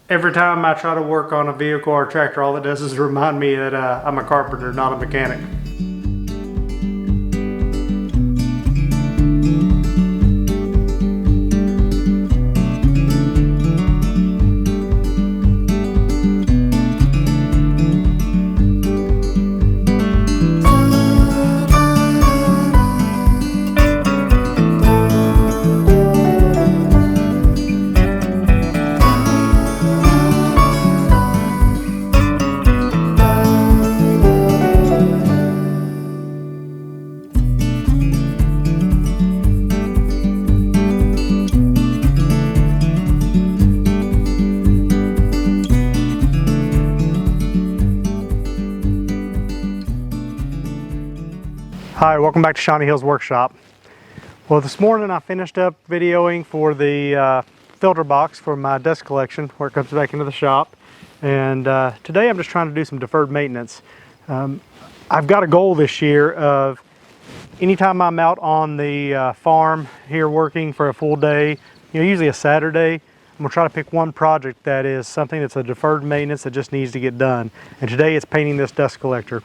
Every time I try to work on a vehicle or tractor, all it does is remind me that I'm a carpenter, not a mechanic. Hi, welcome back to Shawnee Hills Workshop. Well, this morning I finished up videoing for the filter box for my dust collection where it comes back into the shop. And today I'm just trying to do some deferred maintenance. I've got a goal this year of anytime I'm out on the farm here working for a full day, usually a Saturday, I'm gonna try to pick one project that is something that's a deferred maintenance that just needs to get done. And today it's painting this dust collector.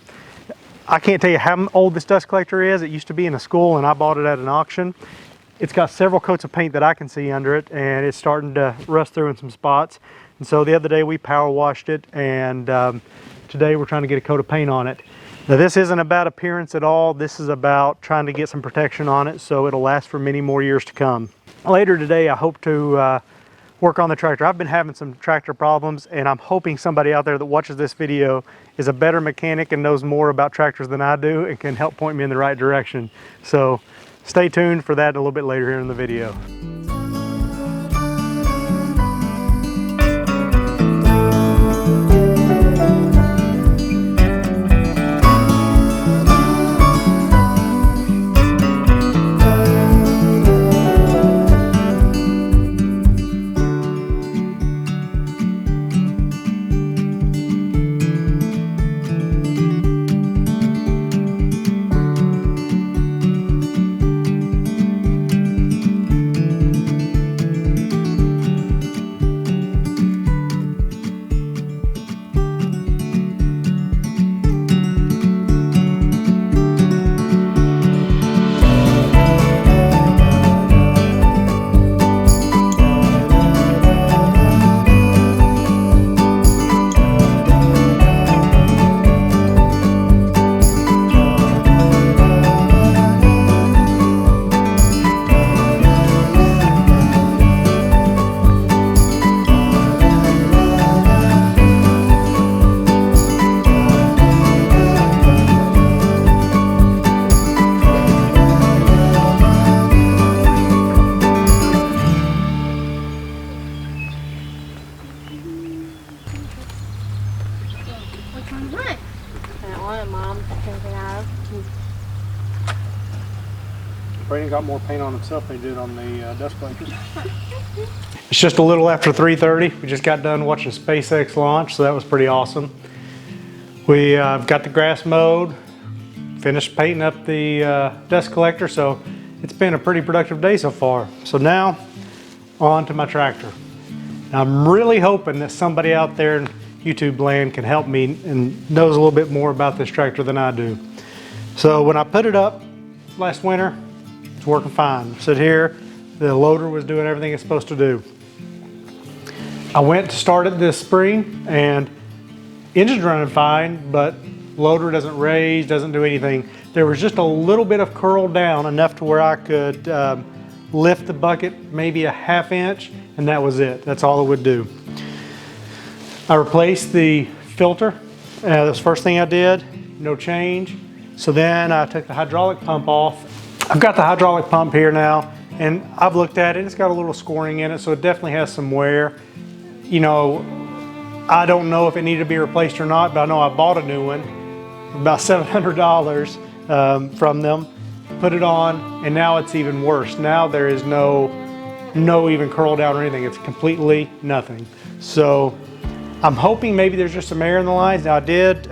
I can't tell you how old this dust collector is. It used to be in a school and I bought it at an auction. It's got several coats of paint that I can see under it, and it's starting to rust through in some spots. And so the other day we power washed it, and today we're trying to get a coat of paint on it. Now this isn't about appearance at all. This is about trying to get some protection on it so it'll last for many more years to come. Later today I hope to work on the tractor. I've been having some tractor problems, and I'm hoping somebody out there that watches this video is a better mechanic and knows more about tractors than I do and can help point me in the right direction. So stay tuned for that a little bit later here in the video. Brayden got more paint on himself than he did on the dust collectors. It's just a little after 3:30. We just got done watching SpaceX launch, so that was pretty awesome. We got the grass mowed, finished painting up the dust collector, so it's been a pretty productive day so far. So now, on to my tractor. Now, I'm really hoping that somebody out there in YouTube land can help me and knows a little bit more about this tractor than I do. So when I put it up last winter, it's working fine. Sit here, the loader was doing everything it's supposed to do. I went to start it this spring and engine's running fine, but loader doesn't raise, doesn't do anything. There was just a little bit of curl down, enough to where I could lift the bucket maybe a ½ inch, and that was it. That's all it would do. I replaced the filter. That was the first thing I did, no change. So then I took the hydraulic pump off. I've got the hydraulic pump here now, and I've looked at it. It's got a little scoring in it, so it definitely has some wear. I don't know if it needed to be replaced or not, but I know I bought a new one, about $700 from them, put it on, and now it's even worse. Now there is no even curl down or anything. It's completely nothing. So I'm hoping maybe there's just some air in the lines. Now I did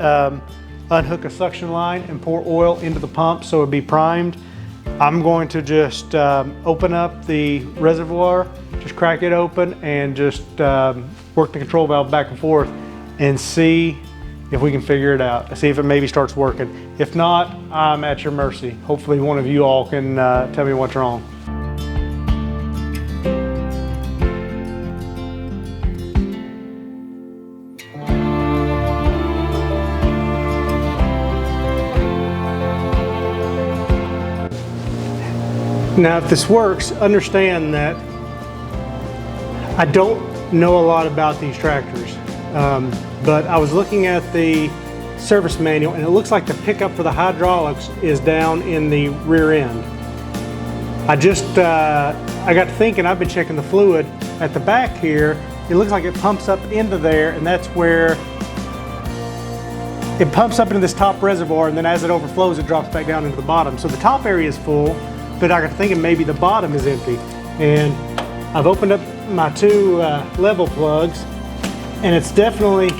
unhook a suction line and pour oil into the pump so it'd be primed. I'm going to just open up the reservoir, just crack it open and just work the control valve back and forth and see if we can figure it out. See if it maybe starts working. If not, I'm at your mercy. Hopefully one of you all can tell me what's wrong. Now, if this works, understand that I don't know a lot about these tractors, but I was looking at the service manual and it looks like the pickup for the hydraulics is down in the rear end. I got to thinking, I've been checking the fluid at the back here. It looks like it pumps up into there, and that's where it pumps up into this top reservoir, and then as it overflows, it drops back down into the bottom. So the top area is full, but I got to thinking maybe the bottom is empty. And I've opened up my two level plugs, and it's definitely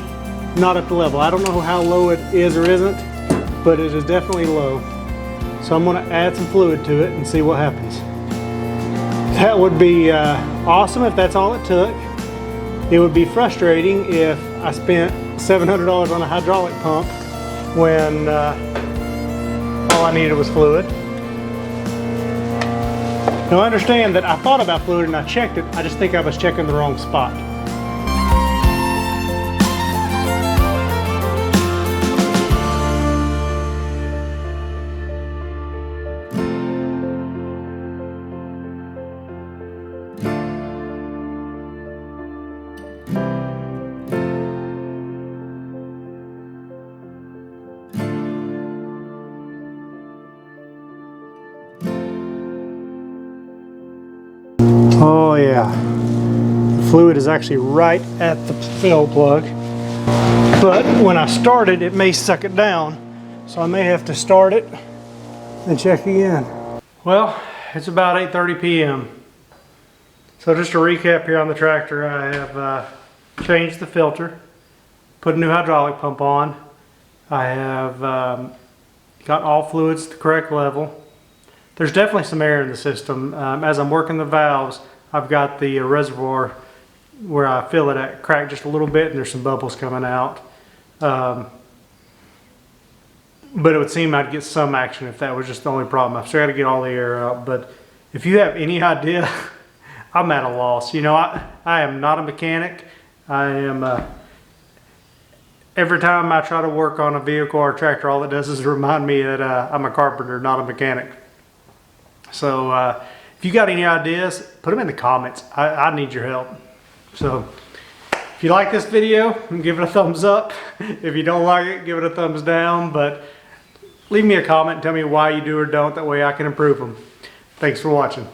not up to level. I don't know how low it is or isn't, but it is definitely low. So I'm going to add some fluid to it and see what happens. That would be awesome if that's all it took. It would be frustrating if I spent $700 on a hydraulic pump when all I needed was fluid. Now understand that I thought about fluid and I checked it, I just think I was checking the wrong spot. Oh yeah, the fluid is actually right at the fill plug, but when I start it, it may suck it down, so I may have to start it and check again. Well, it's about 8:30 p.m. So just to recap here on the tractor, I have changed the filter, put a new hydraulic pump on. I have got all fluids to the correct level. There's definitely some air in the system. As I'm working the valves, I've got the reservoir where I fill it at cracked just a little bit, and there's some bubbles coming out. But it would seem I'd get some action if that was just the only problem. I've still got to get all the air out. But if you have any idea, I'm at a loss. You know, I am not a mechanic. I am, every time I try to work on a vehicle or a tractor, all it does is remind me that I'm a carpenter, not a mechanic. So if you got any ideas, put them in the comments. I need your help. So if you like this video, give it a thumbs up. If you don't like it, give it a thumbs down. But leave me a comment and tell me why you do or don't. That way I can improve them. Thanks for watching.